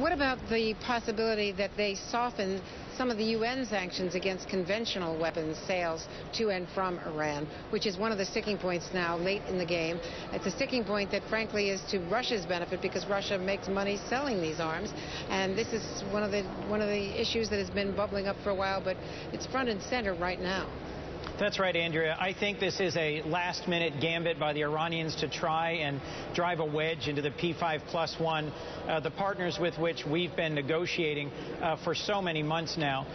What about the possibility that they soften some of the UN sanctions against conventional weapons sales to and from Iran, which is one of the sticking points now late in the game? It's a sticking point that, frankly, is to Russia's benefit because Russia makes money selling these arms. And this is one of the issues that has been bubbling up for a while, but it's front and center right now. That's right, Andrea. I think this is a last-minute gambit by the Iranians to try and drive a wedge into the P5+1, the partners with which we've been negotiating for so many months now,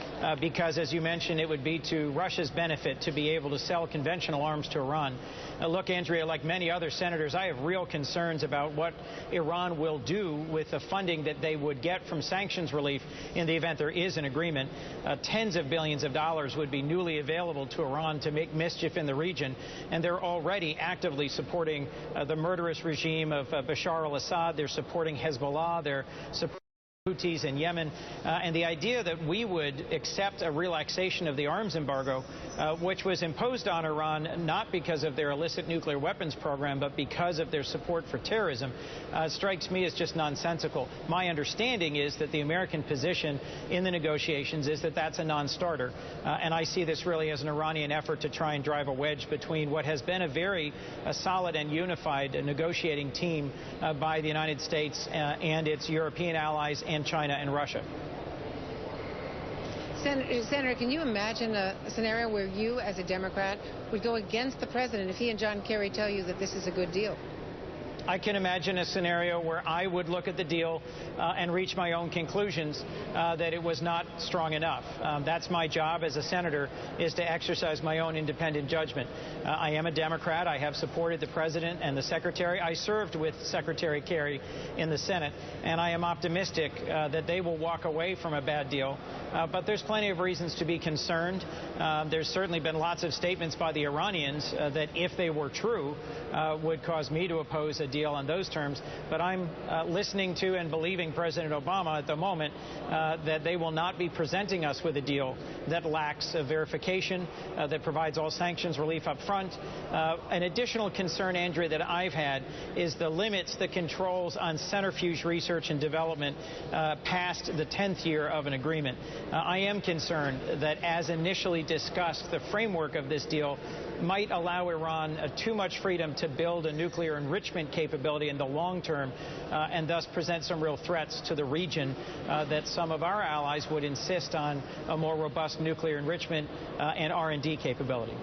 because, as you mentioned, it would be to Russia's benefit to be able to sell conventional arms to Iran. Look, Andrea, like many other senators, I have real concerns about what Iran will do with the funding that they would get from sanctions relief in the event there is an agreement. Tens of billions of dollars would be newly available to Iran to make mischief in the region, and they're already actively supporting the murderous regime of Bashar al-Assad. They're supporting Hezbollah. They're supporting Houthis in Yemen, and the idea that we would accept a relaxation of the arms embargo, which was imposed on Iran not because of their illicit nuclear weapons program, but because of their support for terrorism, strikes me as just nonsensical. My understanding is that the American position in the negotiations is that that's a non-starter, and I see this really as an Iranian effort to try and drive a wedge between what has been a very solid and unified negotiating team by the United States and its European allies and China and Russia. Senator, can you imagine a scenario where you, as a Democrat, would go against the president if he and John Kerry tell you that this is a good deal? I can imagine a scenario where I would look at the deal and reach my own conclusions that it was not strong enough. That's my job as a senator, is to exercise my own independent judgment. I am a Democrat. I have supported the president and the secretary. I served with Secretary Kerry in the Senate, and I am optimistic that they will walk away from a bad deal. But there's plenty of reasons to be concerned. There's certainly been lots of statements by the Iranians that, if they were true, would cause me to oppose a deal on those terms. But I'm listening to and believing President Obama at the moment that they will not be presenting us with a deal that lacks verification, that provides all sanctions relief up front. An additional concern, Andrea, that I've had is the limits, the controls on centrifuge research and development past the 10th year of an agreement. I am concerned that, as initially discussed, the framework of this deal might allow Iran too much freedom to build a nuclear enrichment capability in the long term, and thus present some real threats to the region that some of our allies would insist on a more robust nuclear enrichment and R&D capability.